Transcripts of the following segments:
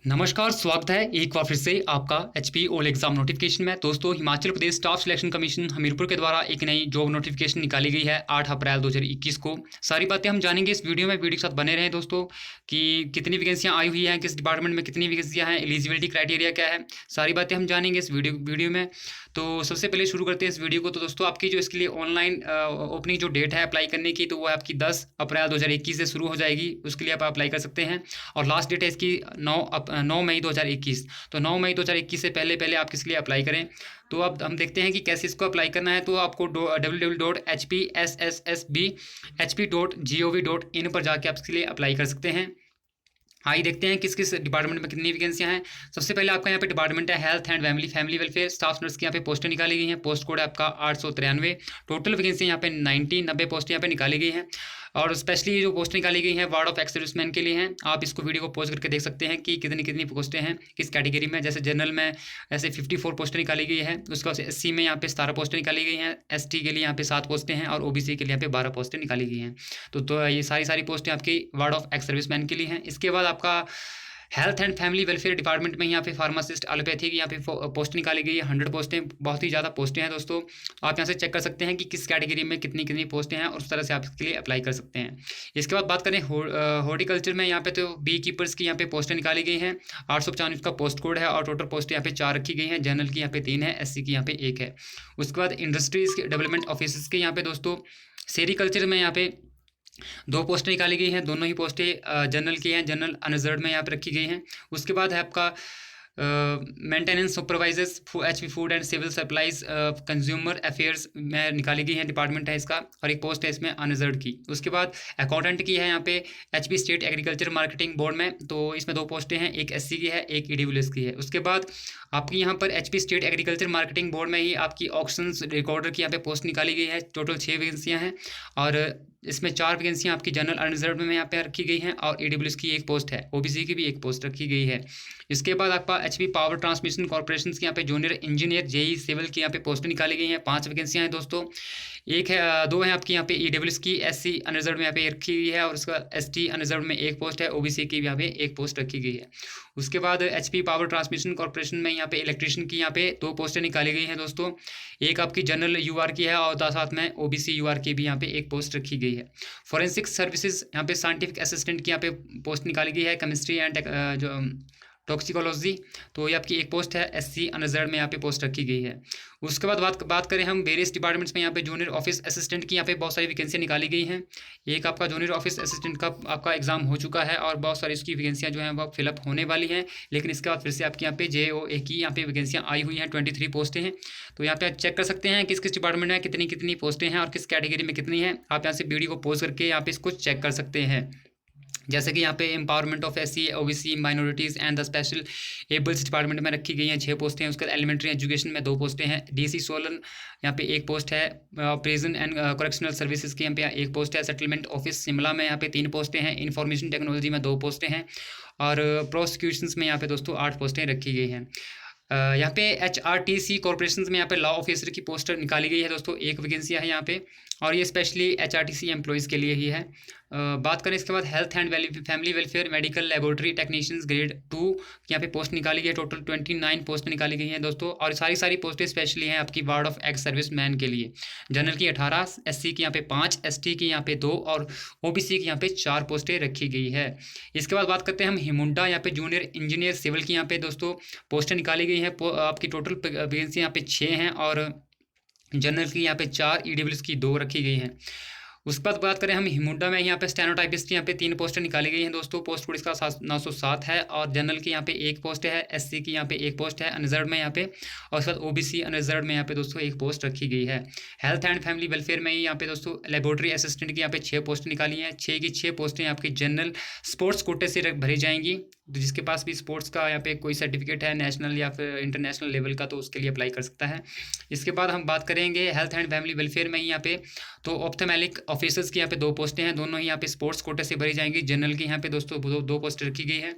नमस्कार, स्वागत है एक बार फिर से आपका एचपी ओल एग्जाम नोटिफिकेशन में। दोस्तों, Himachal Pradesh staff selection commission Hamirpur के द्वारा एक नई जॉब नोटिफिकेशन निकाली गई है 8 अप्रैल 2021 को। सारी बातें हम जानेंगे इस वीडियो में। वीडियो के साथ बने रहें दोस्तों कि कितनी वैकेंसियां आई हुई हैं, किस डिपार्टमेंट में कितनी वैकेंसियां हैं, एलिजिबिलिटी क्राइटेरिया क्या है, सारी बातें हम जानेंगे इस वीडियो में। तो सबसे पहले शुरू करते हैं इस वीडियो को। तो दोस्तों, आपकी जो इसके लिए ऑनलाइन ओपनिंग जो डेट है अप्लाई करने की, तो वो आपकी 10 अप्रैल 2021 से शुरू हो जाएगी। उसके लिए आप अप्लाई कर सकते हैं और लास्ट डेट है इसकी 9 मई 2021। तो 9 मई 2021 से पहले पहले आप किसके लिए अप्लाई करें। तो अब हम देखते हैं कि कैसे इसको अप्लाई करना है। तो आपको www.hpsssbhp.gov.in पर जाके आप इसके लिए अप्लाई कर सकते हैं। आइए देखते हैं किस किस डिपार्टमेंट में कितनी वैकेंसियां हैं। सबसे पहले आपका यहाँ पे डिपार्टमेंट है health and family welfare. Staff nurse की यहाँ पे पोस्टें निकाली गई हैं। पोस्ट कोड है आपका 893। टोटल वैकेंसी यहाँ पे 90 पोस्ट यहाँ पे निकाली गई हैं। और स्पेशली जो पोस्ट निकाली गई हैं वार्ड ऑफ एक्स सर्विसमैन के लिए हैं। आप इसको वीडियो को पॉज करके देख सकते हैं कि कितनी कितनी पोस्टें हैं किस कैटेगरी में। जैसे जनरल में ऐसे 54 पोस्टें निकाली गई है। उसके बाद SC में यहाँ पे 17 पोस्टें निकाली गई हैं। ST के लिए यहाँ पे 7 पोस्टें हैं और OBC के लिए यहाँ पे 12 पोस्टें निकाली गई हैं। तो ये सारी पोस्टें आपकी वार्ड ऑफ एक्स सर्विसमैन के लिए हैं। इसके बाद आपका health and family welfare department में यहाँ पे फार्मासिस्ट एलोपैथी की यहाँ पे पोस्ट निकाली गई है। 100 पोस्टें, बहुत ही ज़्यादा पोस्टें हैं दोस्तों। आप यहाँ से चेक कर सकते हैं कि किस कैटेगरी में कितनी कितनी पोस्टें हैं और उस तरह से आप इसके लिए अप्लाई कर सकते हैं। इसके बाद बात करें हॉर्टिकल्चर में, यहाँ पे तो बी कीपर्स की यहाँ पे पोस्टें निकाली गई हैं। 895 का पोस्ट कोड है और टोटल पोस्ट यहाँ पे 4 रखी गई हैं। जनरल की यहाँ पे 3 है, SC की यहाँ पे 1 है। उसके बाद इंडस्ट्रीज डेवलपमेंट ऑफिसर्स के यहाँ पे दोस्तों सेरिकल्चर में यहाँ पे 2 पोस्टें निकाली गई हैं। दोनों ही पोस्टें जनरल की हैं। जनरल अनरिजर्व में यहाँ पर रखी गई हैं। उसके बाद है आपका maintenance supervisors HP food and civil supplies consumer affairs में निकाली गई है, डिपार्टमेंट है इसका, और एक पोस्ट है इसमें अनरिजर्व की। उसके बाद अकाउंटेंट की है यहाँ पे HP state agriculture marketing board में, तो इसमें 2 पोस्टें हैं, एक SC की है, एक EWS की है। उसके बाद आपकी यहाँ पर HP state agriculture marketing board में ही आपकी ऑक्शंस रिकॉर्डर की यहाँ पे पोस्ट निकाली गई है। टोटल 6 वैकेंसियाँ हैं और इसमें 4 वैकेंसियाँ आपकी जनरल अनरिजर्व में यहाँ पे रखी गई हैं और EWS की 1 पोस्ट है, OBC की भी 1 पोस्ट रखी गई है। इसके बाद आपका HP पावर ट्रांसमिशन कॉर्पोरेशन की यहाँ पे जूनियर इंजीनियर JE सिविल की यहाँ पे पोस्ट निकाली गई हैं। 5 वैकेंसियाँ हैं दोस्तों। 2 है आपकी यहाँ पे EWS की SC अनरिजर्व में यहाँ पे रखी गई है और उसका ST अनरिजर्व में 1 पोस्ट है, OBC की यहाँ पे 1 पोस्ट रखी गई है। उसके बाद HP पावर ट्रांसमिशन कॉर्पोरेशन में यहाँ पे इलेक्ट्रिशियन की यहाँ पे 2 पोस्टें निकाली गई हैं दोस्तों। एक आपकी जनरल UR की है और साथ में OBC UR की भी यहाँ पे 1 पोस्ट रखी गई है। फॉरेंसिक सर्विसेज यहाँ पे साइंटिफिक असिस्टेंट की यहाँ पे पोस्ट निकाली गई है। केमिस्ट्री एंड जो टॉक्सिकोलॉजी, तो ये आपकी 1 पोस्ट है, SC अनरिजर्व में यहाँ पे पोस्ट रखी गई है। उसके बाद बात करें हम वेरियस डिपार्टमेंट्स में, यहाँ पे जूनियर ऑफिस असिस्टेंट की यहाँ पे बहुत सारी वैकेंसियाँ निकाली गई हैं। एक आपका जूनियर ऑफिस असिस्टेंट का आपका एग्जाम हो चुका है और बहुत सारी इसकी वैकेंसियाँ जो हैं वो फिलअप होने वाली हैं। लेकिन इसके बाद फिर से आपके यहाँ पे JOA की यहाँ पे वैकेंसियाँ आई हुई हैं, 23 पोस्टें हैं। तो यहाँ पे आप चेक कर सकते हैं किस किस डिपार्टमेंट में कितनी कितनी पोस्टें हैं और किस कैटेगरी में कितनी हैं। आप यहाँ से वीडियो को पॉज करके यहाँ पे इसको चेक कर सकते हैं। जैसे कि यहाँ पे empowerment of SC OBC minorities and the special ables department में रखी गई हैं 6 पोस्टें हैं। उसके बाद एलिमेंट्री एजुकेशन में 2 पोस्टें हैं। DC सोलन यहाँ पे 1 पोस्ट है। प्रिजन एंड करेक्शनल सर्विसेज की यहाँ पे 1 पोस्ट है। सेटलमेंट ऑफिस शिमला में यहाँ पे 3 पोस्टें हैं। इंफॉर्मेशन टेक्नोलॉजी में 2 पोस्टें हैं और प्रोसिक्यूशंस में यहाँ पे दोस्तों 8 पोस्टें रखी गई हैं। यहाँ पे HRTC कॉर्पोरेशन में यहाँ पे लॉ ऑफिसर की पोस्टर निकाली गई है दोस्तों। 1 वैकेंसी है यहाँ पे और ये स्पेशली HRTC एम्प्लॉयज़ के लिए ही है। बात करें इसके बाद health and family welfare medical laboratory technicians grade 2 यहाँ पे पोस्ट निकाली गई है। टोटल 29 पोस्ट निकाली गई हैं दोस्तों और सारी पोस्टें स्पेशली हैं आपकी ward of ex service man के लिए। जनरल की 18, SC की यहाँ पे 5, ST की यहाँ पे 2 और OBC की यहाँ पे 4 पोस्टें रखी गई है। इसके बाद बात करते हैं हम हिमुंडा, यहाँ पे जूनियर इंजीनियर सिविल की यहाँ पे दोस्तों पोस्टें निकाली गई हैं। आपकी टोटल वैकेंसी यहाँ पे 6 हैं और जनरल की यहाँ पे 4, EWS की 2 रखी गई हैं। उसके बाद बात करें हम हिमुंडा में, यहाँ पे स्टेनोटाइपिस्ट की यहाँ पे 3 पोस्टें निकाली गई हैं दोस्तों। पोस्ट कोड इसका 907 है और जनरल की यहाँ पे 1 पोस्ट है, SC की यहाँ पे 1 पोस्ट है अनरिजर्व में यहाँ पे, और उसके बाद OBC अनरिजर्व में यहाँ पे दोस्तों 1 पोस्ट रखी गई है। हेल्थ एंड फैमिली वेलफेयर में यहाँ पे दोस्तों लेबोरेटरी असिस्टेंट की यहाँ पे 6 पोस्ट निकाली हैं। 6 की 6 पोस्टें आपकी जनरल स्पोर्ट्स कोटे से भरी जाएंगी। तो जिसके पास भी स्पोर्ट्स का यहाँ पे कोई सर्टिफिकेट है नेशनल या फिर इंटरनेशनल लेवल का, तो उसके लिए अप्लाई कर सकता है। इसके बाद हम बात करेंगे हेल्थ एंड फैमिली वेलफेयर में यहाँ पे, तो ऑप्थेमेलिक ऑफिसर्स की यहाँ पे 2 पोस्टें हैं। दोनों ही यहाँ पे स्पोर्ट्स कोटे से भरी जाएंगी। जनरल की यहाँ पे दोस्तों 2 पोस्ट रखी गई है।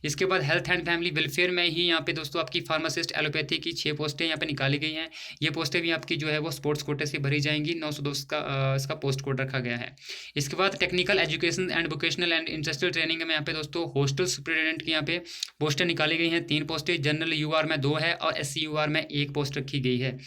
इसके बाद हेल्थ एंड फैमिली वेलफेयर में ही यहाँ पे दोस्तों आपकी फार्मासिस्ट एलोपैथी की 6 पोस्टें यहाँ पे निकाली गई हैं। ये पोस्टें भी आपकी जो है वो स्पोर्ट्स कोटे से भरी जाएंगी। 902 इसका पोस्ट कोड रखा गया है। इसके बाद technical education and vocational and industrial training में यहाँ पे दोस्तों हॉस्टल सुपरिटेंडेंट डिपार्टमेंट की यहाँ पे पोस्टें निकाली गई हैं 3 पोस्टें, जनरल यूआर में 2 है और SC यूआर में 1 पोस्ट रखी गई है।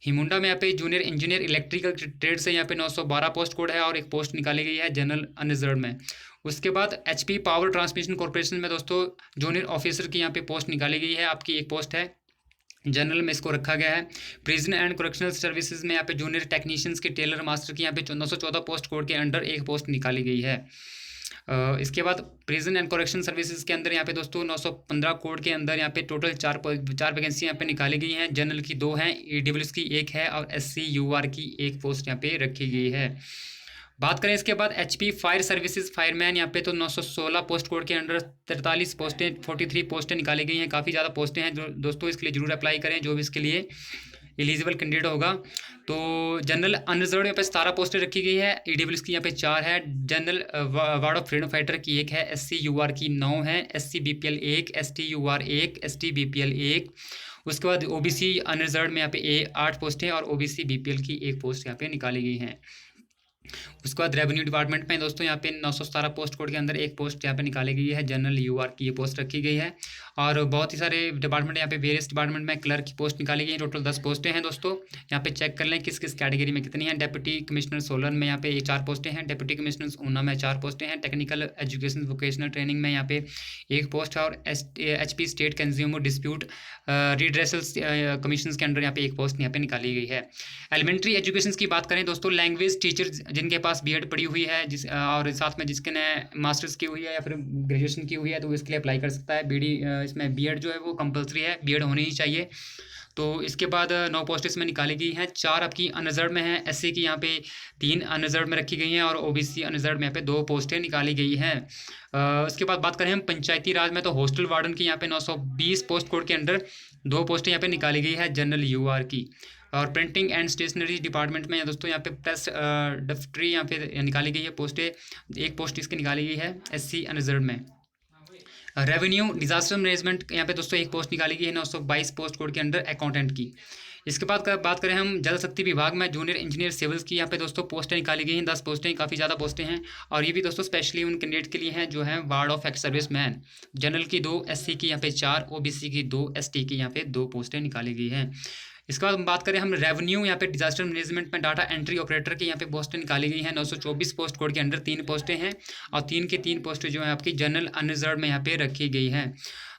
हिमुंडा में यहाँ पे जूनियर इंजीनियर इलेक्ट्रिकल ट्रेड से यहाँ पे 912 पोस्ट कोड है और 1 पोस्ट निकाली गई है जनरल अनरिजर्व में। उसके बाद HP पावर ट्रांसमिशन कॉर्पोरेशन में दोस्तों जूनियर ऑफिसर की यहाँ पे पोस्ट निकाली गई है, आपकी 1 पोस्ट है, जनरल में इसको रखा गया है। प्रिजन एंड करेक्शनल सर्विसेज में यहाँ पे जूनियर टेक्नीशियंस की टेलर मास्टर की यहाँ पे 914 पोस्ट कोड के अंडर 1 पोस्ट निकाली गई है। इसके बाद प्रिजन एंड करेक्शन सर्विसेज के अंदर यहाँ पे दोस्तों 915 कोड के अंदर यहाँ पे टोटल 4 वैकेंसी यहाँ पे निकाली गई हैं। जनरल की 2 हैं, EWS की 1 है और SC UR की 1 पोस्ट यहाँ पे रखी गई है। बात करें इसके बाद HP फायर सर्विसेज फायरमैन यहाँ पे तो 916 पोस्ट कोड के अंडर 43 पोस्टें 43 पोस्टें निकाली गई हैं। काफ़ी ज़्यादा पोस्टें हैं जो दोस्तों, इसके लिए जरूर अप्लाई करें जो भी इसके लिए एलिजिबल कैंडिडेट होगा। तो जनरल अनरिजर्व यहाँ पे 17 पोस्टें रखी गई है, EWS की यहाँ पे 4 है, general ward of freedom fighter की 1 है, SC UR की 9 है, SC BPL 1, ST UR 1, ST BPL 1। उसके बाद OBC अनरिजर्व में यहाँ पे 8 पोस्टें और OBC BPL की 1 पोस्ट यहाँ पे निकाली गई हैं। उसके बाद रेवेन्यू डिपार्टमेंट में दोस्तों यहाँ पे 917 पोस्ट कोड के अंदर 1 पोस्ट यहाँ पे निकाली गई है, जनरल UR की ये पोस्ट रखी गई है। और बहुत ही सारे डिपार्टमेंट यहाँ पे वेरियस डिपार्टमेंट में क्लर्क की पोस्ट निकाली गई है, टोटल 10 पोस्टें हैं दोस्तों। यहाँ पे चेक कर लें किस किस कैटेगरी में कितनी हैं। डेप्यूटी कमिश्नर सोलन में यहाँ पे 4 पोस्टें हैं, डेप्यूटी कमिश्नर ऊना में 4 पोस्टें हैं, टेक्निकल एजुकेशन वोकेशनल ट्रेनिंग में यहाँ पे 1 पोस्ट है और HP state consumer dispute redressal commission के अंडर यहाँ पे 1 पोस्ट यहाँ पे निकाली गई है। एलिमेंट्री एजुकेशन की बात करें दोस्तों, लैंग्वेज टीचर जिनके पास B.Ed पढ़ी हुई है और साथ में जिसके ने मास्टर्स की हुई है या फिर ग्रेजुएशन की हुई है तो इसके लिए अप्लाई कर सकता है। इसमें B.Ed जो है वो कंपलसरी है, B.Ed होनी ही चाहिए। तो इसके बाद 9 पोस्ट इसमें निकाली गई हैं, 4 आपकी अनरिजर्व में है, SC की यहाँ पे 3 अनरिजर्व में रखी गई हैं और OBC अनरिजर्व में यहाँ पे 2 पोस्टें निकाली गई हैं। उसके बाद बात करें हम पंचायती राज में तो हॉस्टल वार्डन की यहाँ पे 920 पोस्ट कोड के अंडर 2 पोस्टें यहाँ पे निकाली गई है, जनरल UR की। और प्रिंटिंग एंड स्टेशनरी डिपार्टमेंट में दोस्तों यहाँ पे प्रेस दफ्तरी यहाँ पे निकाली गई है पोस्टें, 1 पोस्ट इसकी निकाली गई है SC अनरिजर्व में। रेवेन्यू डिजास्टर मैनेजमेंट यहाँ पे दोस्तों 1 पोस्ट निकाली गई है 922 पोस्ट कोड के अंडर अकाउंटेंट की। इसके बाद बात करें हम जल शक्ति विभाग में जूनियर इंजीनियर सिविल्स की यहाँ पे दोस्तों पोस्टें निकाली गई हैं, 10 पोस्टें, काफ़ी ज़्यादा पोस्टें हैं। और ये भी दोस्तों स्पेशली उन कैंडिडेट के लिए हैं जो हैं ward of ex service man. General की 2, SC की यहाँ पे 4, OBC की 2, ST की यहाँ पे 2 पोस्टें निकाली गई हैं। इसके बाद बात करें हम रेवेन्यू यहाँ पे डिजास्टर मैनेजमेंट में डाटा एंट्री ऑपरेटर की यहाँ पे पोस्टें निकाली गई हैं, 924 पोस्ट कोड के अंडर 3 पोस्टें हैं और 3 की 3 पोस्टें जो है आपकी जनरल अनरिजर्व में यहाँ पे रखी गई हैं।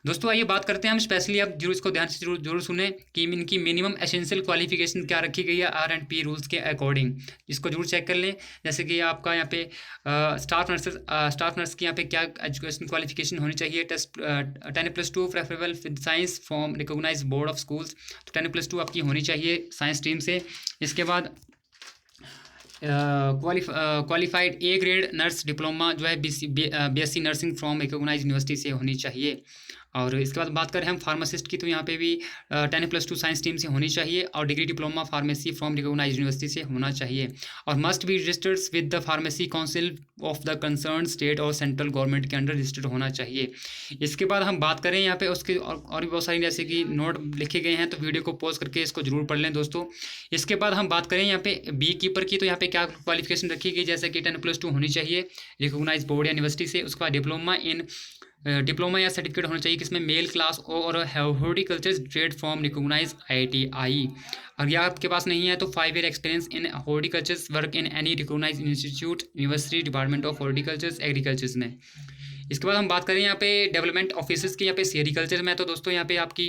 दोस्तों आइए बात करते हैं हम स्पेशली, अब जरूर इसको ध्यान से जरूर सुने कि इनकी मिनिमम एसेंशियल क्वालिफिकेशन क्या रखी गई है R&P रूल्स के अकॉर्डिंग, इसको जरूर चेक कर लें। जैसे कि आपका यहाँ पे स्टाफ नर्स की यहाँ पे क्या एजुकेशन क्वालिफिकेशन होनी चाहिए, 10+2 preferable with science from recognised board of schools, तो 10+2 आपकी होनी चाहिए साइंस स्ट्रीम से। इसके बाद qualified A grade nurse diploma जो है BSc nursing from recognised university से होनी चाहिए। और इसके बाद बात करें हम फार्मासिस्ट की तो यहाँ पे भी 10+2 साइंस टीम से होनी चाहिए और degree diploma pharmacy from recognised university से होना चाहिए और must be registered with the pharmacy council of the concern state और सेंट्रल गवर्नमेंट के अंडर रजिस्टर्ड होना चाहिए। इसके बाद हम बात करें यहाँ पे उसके और भी बहुत सारी जैसे कि नोट लिखे गए हैं, तो वीडियो को पॉज करके इसको जरूर पढ़ लें दोस्तों। इसके बाद हम बात करें यहाँ पे बी कीपर की तो यहाँ पे क्या क्वालिफिकेशन रखी गई, जैसे कि 10+2 होनी चाहिए रिकॉग्नाइज्ड बोर्ड या यूनिवर्सिटी से। उसके बाद डिप्लोमा या सर्टिफिकेट होना चाहिए किसमें मेल क्लास और horticulture trade form recognise ITI। अगर आपके पास नहीं है तो 5 year experience in horticulture work in any recognise institute university department of horticulture agriculture में। इसके बाद हम बात करें यहाँ पे डेवलपमेंट ऑफिसर्स की यहाँ पे सेरिकल्चर में, तो दोस्तों यहाँ पे आपकी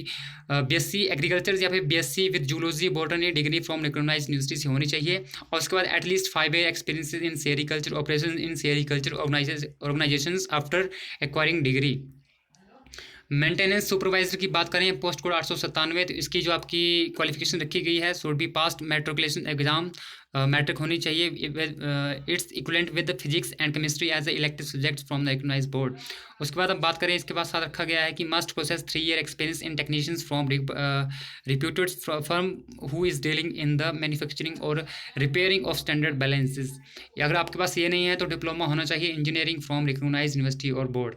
BSc एग्रीकल्चर या फिर BSc with zoology botany degree from recognised university से होनी चाहिए और उसके बाद at least 5 year experience in sericulture operation in sericulture organisations after acquiring degree. Maintenance supervisor की बात करें पोस्ट कोड 897, तो इसकी जो आपकी क्वालिफिकेशन रखी गई है should be passed matriculation exam, matric होनी चाहिए, its equivalent with physics and chemistry as a elective subject from the recognised board. उसके बाद अब बात करें इसके बाद साथ रखा गया है कि must process 3 year experience in technicians from reputed firm who is dealing in the manufacturing और रिपेयरिंग ऑफ स्टैंडर्ड बैलेंसेज। अगर आपके पास ये नहीं है तो डिप्लोमा होना चाहिए इंजीनियरिंग फ्रॉम रिकॉग्नाइज्ड यूनिवर्सिटी और बोर्ड।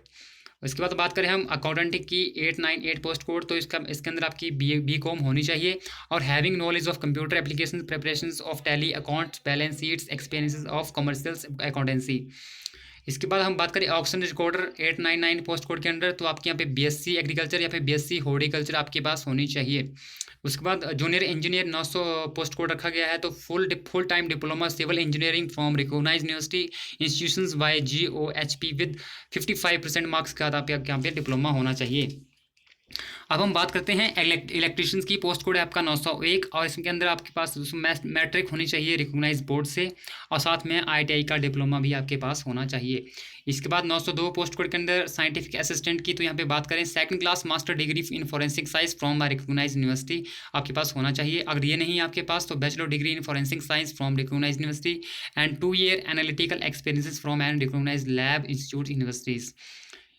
इसके बाद बात करें हम अकाउंटेंट की 898 पोस्ट कोड, तो इसके अंदर आपकी BCom होनी चाहिए और having knowledge of computer application preparation of tally accounts balance sheets experiences of commercial accountancy. इसके बाद हम बात करें ऑक्शन रिकॉर्डर 899 पोस्ट कोड के अंडर, तो आपके यहाँ पे बीएससी एग्रीकल्चर या फिर बीएससी हॉर्टिकल्चर आपके पास होनी चाहिए। उसके बाद जूनियर इंजीनियर 900 पोस्ट कोड रखा गया है, तो full time diploma civil engineering from recognise university institutions by GOHP with 55% marks का आपके यहाँ पे डिप्लोमा होना चाहिए। अब हम बात करते हैं इलेक्ट्रीशियंस की। पोस्ट कोड है आपका 901 और इसके अंदर आपके पास मैट्रिक होनी चाहिए रिकॉग्नाइज बोर्ड से, और साथ में ITI का डिप्लोमा भी आपके पास होना चाहिए। इसके बाद 902 पोस्ट कोड के अंदर साइंटिफिक असिस्टेंट की, तो यहाँ पे बात करें second class master degree in forensic science from recognise university आपके पास होना चाहिए। अगर ये नहीं है आपके पास तो bachelor degree in forensic science from recognise university and 2 year analytical experiences from and recognise lab institute universities.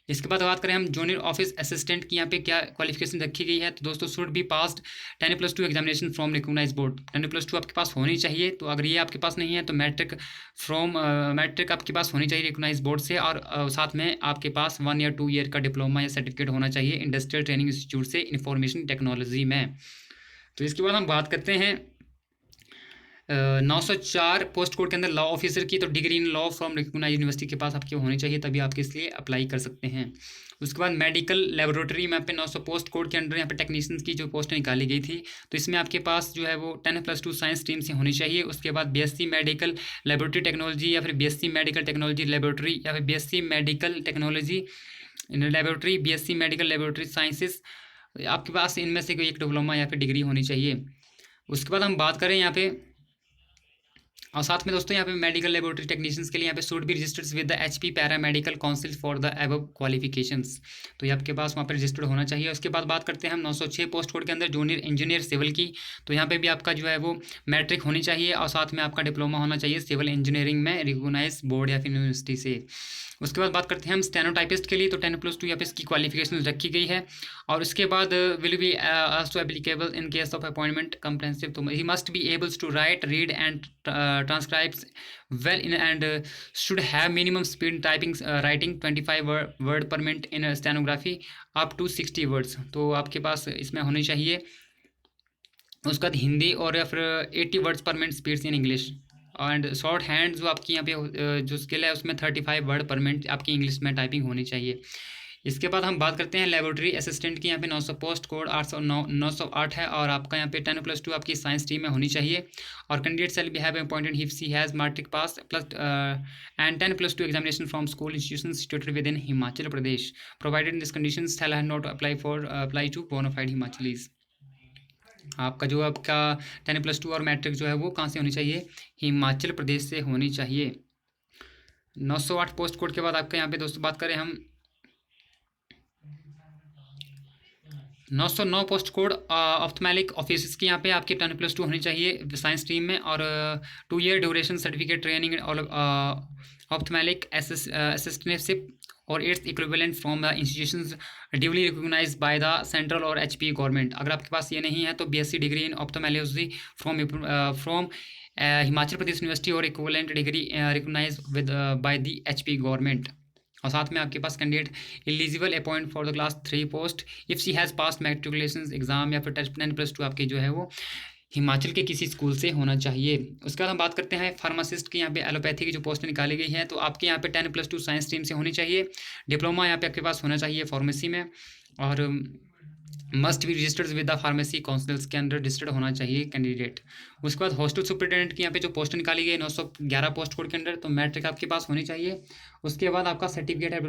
इसके बाद बात करें हम जूनियर ऑफिस असिस्टेंट की, यहाँ पे क्या क्वालिफिकेशन रखी गई है, तो दोस्तों should be passed 10+2 examination from recognise board. 10+2 आपके पास होनी चाहिए, तो अगर ये आपके पास नहीं है तो मैट्रिक आपके पास होनी चाहिए रिकॉग्नाइज बोर्ड से, और साथ में आपके पास 1 या 2 ईयर का डिप्लोमा या सर्टिफिकेट होना चाहिए इंडस्ट्रियल ट्रेनिंग इंस्टीट्यूट से इंफॉर्मेशन टेक्नोलॉजी में। तो इसके बाद हम बात करते हैं 904 पोस्ट कोड के अंदर लॉ ऑफिसर की, तो degree in law from recognise university के पास आपकी होनी चाहिए, तभी आपके इसलिए अप्लाई कर सकते हैं। उसके बाद मेडिकल लेबोरेटरी में यहाँ पे 900 पोस्ट कोड के अंदर यहाँ पे टेक्नीशियंस की जो पोस्ट निकाली गई थी, तो इसमें आपके पास जो है वो 10+2 साइंस स्ट्रीम से होनी चाहिए। उसके बाद BSc मेडिकल लेबोरेटरी टेक्नोलॉजी या फिर BSc मेडिकल टेक्नोलॉजी लेबोरेटरी या फिर BSc medical technology laboratory, BSc medical laboratory sciences, आपके पास इनमें से कोई एक डिप्लोमा या फिर डिग्री होनी चाहिए। उसके बाद हम बात करें यहाँ पे, और साथ में दोस्तों यहाँ पे मेडिकल लेबोरेटरी टेक्नीशियंस के लिए यहाँ पे should be registered with the HP paramedical council for the above qualifications, तो ये आपके पास वहाँ पे रजिस्टर्ड होना चाहिए। उसके बाद बात करते हैं हम 906 पोस्ट कोड के अंदर जूनियर इंजीनियर सिविल की, तो यहाँ पे भी आपका जो है वो मैट्रिक होनी चाहिए और साथ में आपका डिप्लोमा होना चाहिए सिविल इंजीनियरिंग में रिकॉग्नाइज बोर्ड या फिर यूनिवर्सिटी से। उसके बाद बात करते हैं हम स्टेनोटाइपिस्ट के लिए, तो 10+2 यहाँ पे इसकी क्वालिफिकेशन रखी गई है। और उसके बाद will be also applicable in case of appointment comprehensive, तो he must be ables to write read and transcribes well in and should have minimum speed typing writing 25 word per minute in stenography up to 60 words, तो आपके पास इसमें होनी चाहिए। उसके बाद हिंदी और या फिर 80 वर्ड्स पर minute speeds in English, and short hand जो आपकी यहाँ पे जो स्किल है उसमें 35 वर्ड पर मिनट आपकी इंग्लिश में टाइपिंग होनी चाहिए। इसके बाद हम बात करते हैं लेबोरेटरी असिस्टेंट की, यहाँ पे 900 पोस्ट कोड 908 है और आपका यहाँ पे 10+2 आपकी साइंस टीम में होनी चाहिए। और candidate shall be have appointed if she has matric pass plus and 10+2 examination from school institution situated with in Himachal Pradesh, provided in this condition shall have not apply to bona fide Himachalis. आपका 10+2 और matric जो है वो कहाँ से होनी चाहिए, हिमाचल प्रदेश से होनी चाहिए। 908 पोस्ट कोड के बाद आपका यहाँ पे दोस्तों बात करें हम 909 पोस्ट कोड ऑप्थमेलिक ऑफिस की, यहाँ पे आपकी 10+2 होनी चाहिए साइंस स्ट्रीम में, और 2 year duration certificate training ophthalmic assistantship or its equivalent from the institutions duly recognised by the central और HP गवर्नमेंट। अगर आपके पास ये नहीं है तो BSc degree in ophthalmology from Himachal Pradesh university or equivalent degree recognised with by the HP government. और साथ में आपके पास candidate eligible appoint for the class 3 post if she has pass matriculation exam या फिर 10+2 आपके जो है वो हिमाचल के किसी स्कूल से होना चाहिए। उसके बाद हम बात करते हैं फार्मासिस्ट की, यहाँ पे एलोपैथी की जो पोस्ट निकाली गई है, तो आपके यहाँ पे 10+2 साइंस स्ट्रीम से होनी चाहिए। डिप्लोमा यहाँ पे आपके पास होना चाहिए फार्मेसी में, और must be registered with the pharmacy councils के अंदर रजिस्टर्ड होना चाहिए कैंडिडेट। उसके बाद हॉस्टल सुपरिटेंडेंट की यहाँ पे जो पोस्ट निकाली गई 911 पोस्ट कोड के अंदर, तो मैट्रिक आपके पास होनी चाहिए। उसके बाद आपका सर्टिफिकेट है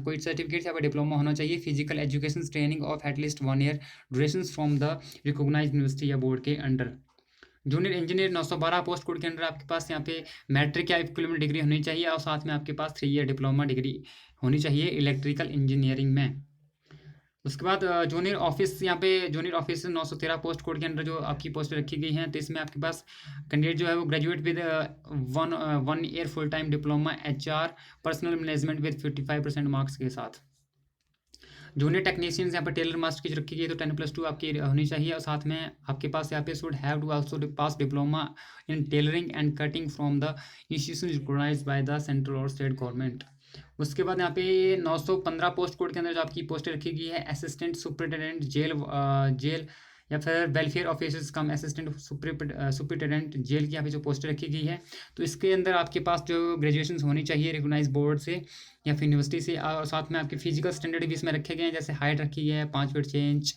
कोई सर्टिफिकेट या फिर डिप्लोमा होना चाहिए physical education training of at least 1 year duration from the recognised university या बोर्ड के under. Junior engineer 912 post code के अंदर आपके पास यहाँ पे मैट्रिक या इक्विवेलेंट डिग्री होनी चाहिए, और साथ में आपके पास 3 ईयर डिप्लोमा डिग्री होनी चाहिए इलेक्ट्रिकल इंजीनियरिंग में। उसके बाद जूनियर ऑफिस, यहाँ पे जूनियर ऑफिस 913 पोस्ट कोड के अंदर जो आपकी पोस्ट रखी गई हैं, तो इसमें आपके पास कैंडिडेट जो है वो graduate with 1 year full time diploma HR personal management with 55% marks के साथ। जूनियर टेक्नीशियंस यहाँ पर टेलर मास्टर की रखी गई, तो 10+2 आपकी होनी चाहिए, और साथ में आपके पास यहाँ पे should have to also pass diploma in tailoring and cutting from the institution recognised by the central और स्टेट गवर्नमेंट। उसके बाद यहाँ पे 915 पोस्ट कोड के अंदर जो आपकी पोस्ट रखी गई है असिस्टेंट सुपरिटेंडेंट जेल या फिर वेलफेयर ऑफिसर्स कम असिस्टेंट सुपरिटेंडेंट जेल की यहाँ पे जो पोस्ट रखी गई है। तो इसके अंदर आपके पास जो ग्रेजुएशन होनी चाहिए रिकॉग्नाइज बोर्ड से या फिर यूनिवर्सिटी से, और साथ में आपके फिजिकल स्टैंडर्ड भी इसमें रखे गए हैं, जैसे हाइट रखी है 5 फीट 6 इंच।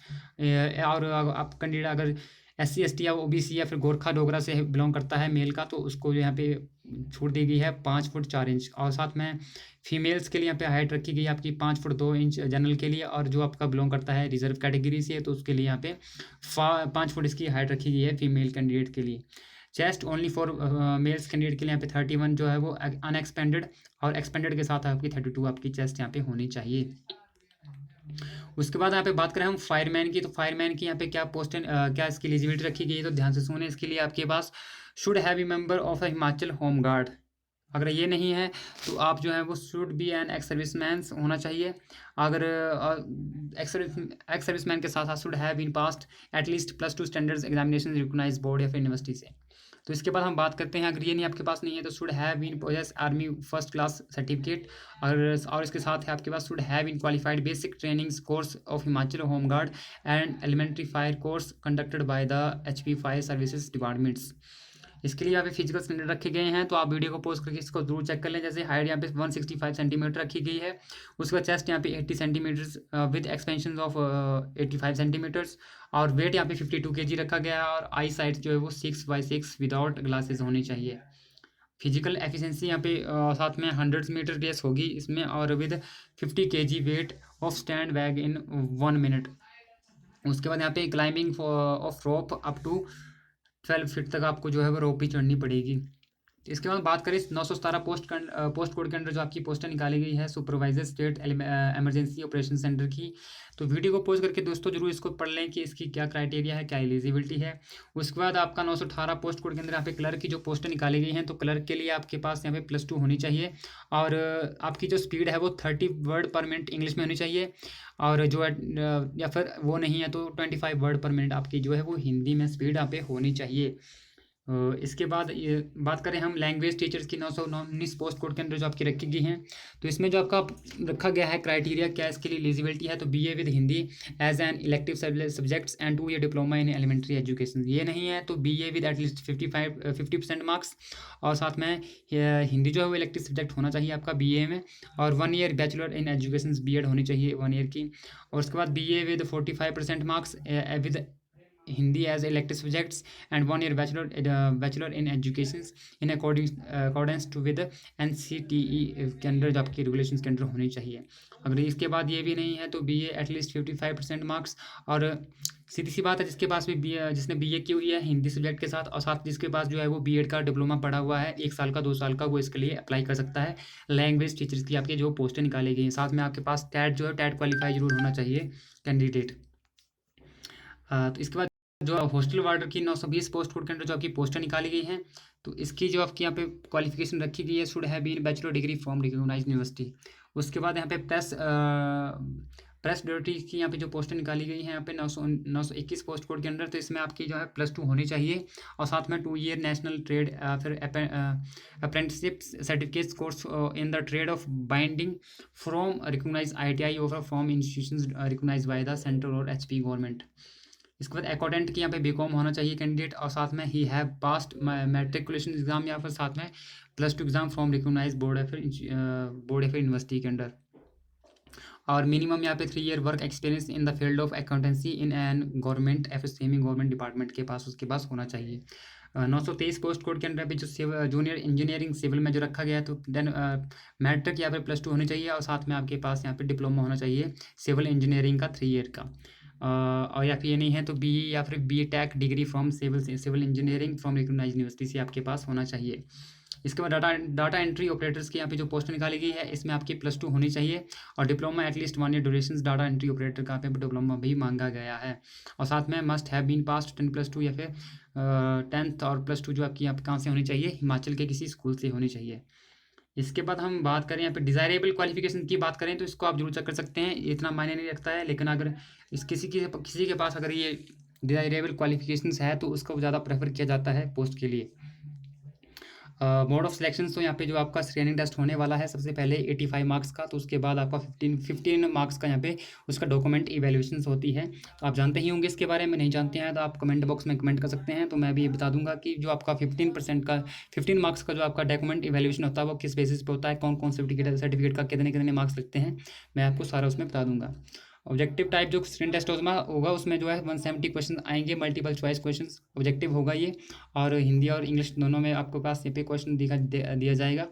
और आप कैंडिडेट अगर SC ST या OBC या फिर गोरखा डोगरा से बिलोंग करता है मेल का, तो उसको यहाँ पे छूट दी गई है 5 फुट 4 इंच। और साथ में फीमेल्स के लिए यहाँ पे हाइट रखी गई है आपकी 5 फुट 2 इंच जनरल के लिए, और जो आपका बिलोंग करता है रिजर्व कैटेगरी से तो उसके लिए यहाँ पे 5 फुट इसकी हाइट रखी गई है फीमेल कैंडिडेट के लिए। Chest only for mails candidate के लिए यहाँ पे 31 जो है वो अनएक्सपेंडेड, और एक्सपेंडेड के साथ आपकी 32 आपकी चेस्ट यहाँ पे होनी चाहिए। उसके बाद यहाँ पे बात करें हम फायरमैन की, तो फायरमैन की यहाँ पे क्या पोस्ट क्या इसकी एलिजिबिलिटी रखी गई है, तो ध्यान से सुने। इसके लिए आपके पास should have a member of a Himachal home guard, अगर ये नहीं है तो आप जो है वो should be an ex serviceman होना चाहिए। अगर एक्स सर्विसमैन के साथ साथ should have been passed at least +2 standards examination recognised board या फिर यूनिवर्सिटी से। तो इसके बाद हम बात करते हैं, अगर ये नहीं आपके पास नहीं है तो should have been possess army first class certificate, और इसके साथ है आपके पास should have been qualified basic trainings course of Himachal home guard and elementary fire course conducted by the HP fire services departments. इसके लिए यहाँ पे फिजिकल स्टैंडर्ड रखे गए हैं, तो आप वीडियो को पॉज करके इसको जरूर चेक कर लें। जैसे हाइट यहाँ पे 165 सेंटीमीटर रखी गई है, उसके बाद चेस्ट यहाँ पे 80 centimetres with expansion of 85 centimetres, और वेट यहाँ पे 52 kg रखा गया है, और आई साइट जो है वो 6x6 विदाउट ग्लासेस होनी चाहिए। फिजिकल एफिशिएंसी यहाँ पे साथ में 100 मीटर रेस होगी इसमें, और with 50 kg weight of stand bag in 1 minute. उसके बाद यहाँ पे climbing of rope up to 12 feet तक आपको जो है वो रोप भी चढ़नी पड़ेगी। इसके बाद बात करें 917 पोस्ट कोड के अंदर जो आपकी पोस्टर निकाली गई है supervisor state emergency operation centre की, तो वीडियो को पॉज करके दोस्तों जरूर इसको पढ़ लें कि इसकी क्या क्राइटेरिया है, क्या एलिजिबिलिटी है। उसके बाद आपका 918 पोस्ट कोड के अंदर यहाँ पे क्लर्क की जो पोस्टर निकाली गई हैं, तो क्लर्क के लिए आपके पास यहाँ पे +2 होनी चाहिए, और आपकी जो स्पीड है वो 30 वर्ड पर मिनट इंग्लिश में होनी चाहिए, और जो है या फिर वो नहीं है तो 25 वर्ड पर मिनट आपकी जो है वो हिंदी में स्पीड यहाँ पे होनी चाहिए। इसके बाद ये बात करें हम लैंग्वेज टीचर्स की 919 पोस्ट कोड के अंदर जो आपकी रखी गई हैं, तो इसमें जो आपका रखा गया है क्राइटेरिया क्या इसके लिए एलिजिबिलिटी है, तो BA with Hindi as an elective subjects and 2 year diploma in elementary education, ये नहीं है तो BA विद एटलीस्ट 50% मार्क्स, और साथ में हिंदी जो है वो इलेक्टिव सब्जेक्ट होना चाहिए आपका BA में, और 1 year bachelor in education B.Ed होनी चाहिए 1 ईयर की, और उसके बाद BA with 45% marks with Hindi as elective subjects and 1 year bachelor in education in accordance to with NCTE के अंदर जो आपकी रेगुलेशन के अंदर होनी चाहिए। अगर इसके बाद ये भी नहीं है तो BA एटलीस्ट 55% मार्क्स, और सीधी सी बात है जिसके पास भी जिसने BA की हुई है हिंदी सब्जेक्ट के साथ, और साथ जिसके पास जो है वो B.Ed का डिप्लोमा पढ़ा हुआ है 1 साल का 2 साल का, वो इसके लिए अप्लाई कर सकता है। लैंग्वेज टीचर्स की आपके जो पोस्टें निकाली गई हैं, साथ में आपके पास टैट जो है टैट क्वालिफाई जरूर होना चाहिए कैंडिडेट। तो इसके बाद जो हॉस्टल वार्डर की 920 पोस्ट कोड के अंदर जो आपकी पोस्टर निकाली गई हैं, तो इसकी जो आपकी यहाँ पे क्वालिफिकेशन रखी गई है should have been bachelor degree from recognised university. उसके बाद यहाँ पे प्रेस ड्यूटी की यहाँ पे जो पोस्टर निकाली गई है यहाँ पे 921 पोस्ट कोड के अंदर, तो इसमें आपकी जो है +2 होनी चाहिए, और साथ में 2 ईयर नेशनल ट्रेड फिर apprenticeship certificate course in the trade of binding from recognise ITI और from institutions recognise by the central और HP गवर्नमेंट। इसके बाद अकाउंटेंट की यहाँ पे BCom होना चाहिए कैंडिडेट, और साथ में he have past matriculation exam या फिर साथ में +2 एग्जाम फ्रॉम रिकॉग्नाइज बोर्ड या फिर यूनिवर्सिटी के अंडर, और मिनिमम यहाँ पे 3 year work experience in the field of accountancy in an government या फिर सेमी गवर्नमेंट डिपार्टमेंट के पास उसके पास होना चाहिए। 923 पोस्ट कोड के अंदर भी जो जूनियर इंजीनियरिंग सिविल में जो रखा गया है, तो देन मैट्रिक या फिर +2 होनी चाहिए, और साथ में आपके पास यहाँ पे डिप्लोमा होना चाहिए सिविल इंजीनियरिंग का 3 ईयर का, और या फिर ये नहीं है तो BE या फिर BTech degree from civil engineering from recognised university से आपके पास होना चाहिए। इसके बाद डाटा एंट्री ऑपरेटर्स की यहाँ पे जो पोस्ट निकाली गई है, इसमें आपकी +2 होनी चाहिए, और diploma at least 1 year duration data entry operator का पे डिप्लोमा भी मांगा गया है, और साथ में मस्ट हैव बीन पास्ट 10+2 या फिर 10th और +2 जो आपकी यहाँ पे कहाँ से होनी चाहिए, हिमाचल के किसी स्कूल से होनी चाहिए। इसके बाद हम बात करें यहाँ पे डिज़ायरेबल क्वालिफिकेशन की बात करें, तो इसको आप जरूर चेक कर सकते हैं, इतना मायने नहीं रखता है, लेकिन अगर किसी के पास अगर ये डिज़ायरेबल क्वालिफिकेशंस है तो उसको ज़्यादा प्रेफर किया जाता है पोस्ट के लिए। मोड ऑफ सिलेक्शन तो यहाँ पे जो आपका स्क्रीनिंग टेस्ट होने वाला है सबसे पहले 85 मार्क्स का, तो उसके बाद आपका 15 मार्क्स का यहाँ पे उसका डॉक्यूमेंट इवेल्यूशन होती है। तो आप जानते ही होंगे इसके बारे में, नहीं जानते हैं तो आप कमेंट बॉक्स में कमेंट कर सकते हैं। तो मैं भी ये बता दूंगा कि जो आपका 15% का 15 मार्क्स का जो आपका डॉक्यूमेंट इवेल्यूशन होता है वो किस बेसिस पे होता है, कौन कौन सर्टिफिकेट का कितने कितने मार्क्स लगते हैं, मैं आपको सारा उसमें बता दूंगा। ऑब्जेक्टिव टाइप जो स्क्रीन टेस्ट होगा उसमें जो है 170 क्वेश्चन आएंगे, मल्टीपल चॉइस क्वेश्चन ऑब्जेक्टिव होगा ये, और हिंदी और इंग्लिश दोनों में आपके पास यहाँ पे क्वेश्चन दिया जाएगा।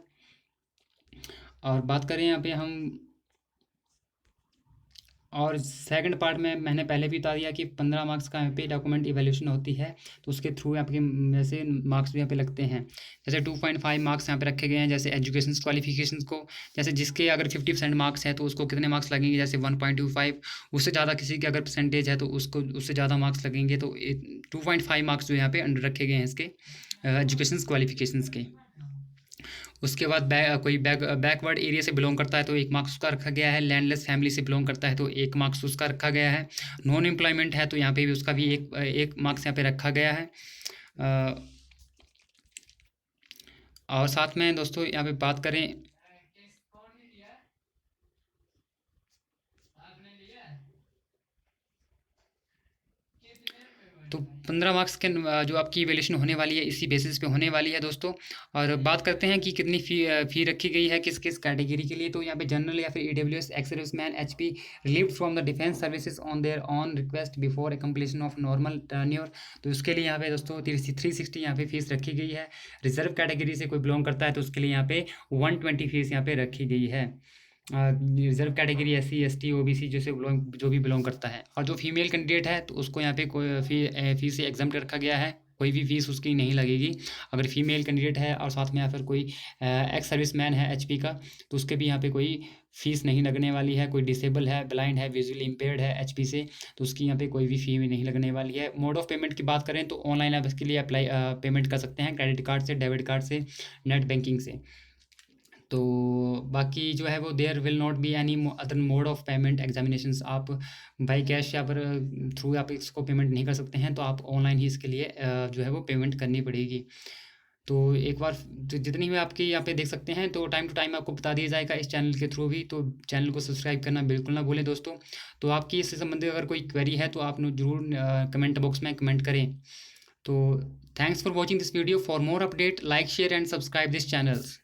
और बात करें यहाँ पे हम, और सेकंड पार्ट में मैंने पहले भी बता दिया कि 15 मार्क्स का यहाँ पे डॉक्यूमेंट इवैल्यूएशन होती है, तो उसके थ्रू आपके जैसे मार्क्स भी यहाँ पे लगते हैं। जैसे 2.5 मार्क्स यहाँ पे रखे गए हैं जैसे एजुकेशन क्वालिफिकेशंस को, जैसे जिसके अगर 50% मार्क्स है तो उसको कितने मार्क्स लगेंगे, जैसे 1.25, उससे ज़्यादा किसी की अगर परसेंटेज है तो उसको उससे ज़्यादा मार्क्स लगेंगे। तो 2.5 मार्क्स जो यहाँ पे अंडर रखे गए हैं इसके एजुकेशन क्वालिफिकेशंस के। उसके बाद कोई बैकवर्ड एरिया से बिलोंग करता है तो 1 मार्क्स उसका रखा गया है, लैंडलेस फैमिली से बिलोंग करता है तो 1 मार्क्स उसका रखा गया है, नॉन एम्प्लॉयमेंट है तो यहाँ पे भी उसका भी एक मार्क्स यहाँ पे रखा गया है। और साथ में दोस्तों यहाँ पे बात करें, तो 15 मार्क्स के जो आपकी इवैल्यूएशन होने वाली है इसी बेसिस पे होने वाली है दोस्तों। और बात करते हैं कि कितनी फ़ी रखी गई है किस किस कैटेगरी के लिए। तो यहाँ पे जनरल या फिर EWS ex serviceman HP relieved from the defence services on their on request before A completion of normal tenure, तो उसके लिए यहाँ पे दोस्तों 360 यहाँ पे फीस रखी गई है। रिजर्व कैटेगरी से कोई बिलोंग करता है तो उसके लिए यहाँ पे 120 फीस यहाँ पे रखी गई है। Reserve category SC ST OBC जो भी बिलोंग करता है। और जो फीमेल कैंडिडेट है तो उसको यहाँ पे कोई फीस से एग्जाम्प्ट रखा गया है, कोई भी फीस उसकी नहीं लगेगी अगर फीमेल कैंडिडेट है और साथ में या फिर कोई एक्स सर्विसमैन है HP का, तो उसके भी यहाँ पे कोई फीस नहीं लगने वाली है। कोई डिसेबल है, ब्लाइंड है, विजुअली इम्पेयर्ड है HP से, तो उसकी यहाँ पे कोई भी फी नहीं लगने वाली है। मोड ऑफ पेमेंट की बात करें तो ऑनलाइन आप इसके लिए अप्लाई पेमेंट कर सकते हैं, क्रेडिट कार्ड से, डेबिट कार्ड से, नेट बैंकिंग से। तो बाकी जो है वो there will not be any other mode of payment examinations, आप बाई कैश या फिर थ्रू आप इसको पेमेंट नहीं कर सकते हैं, तो आप ऑनलाइन ही इसके लिए जो है वो पेमेंट करनी पड़ेगी। तो एक बार जितनी भी आपकी यहाँ पे देख सकते हैं तो टाइम टू टाइम आपको बता दिया जाएगा इस चैनल के थ्रू भी, तो चैनल को सब्सक्राइब करना बिल्कुल ना भूलें दोस्तों। तो आपकी इससे संबंधित अगर कोई क्वेरी है तो आप ज़रूर कमेंट बॉक्स में कमेंट करें। तो thanks for watching this video. For more update like share and subscribe this channels.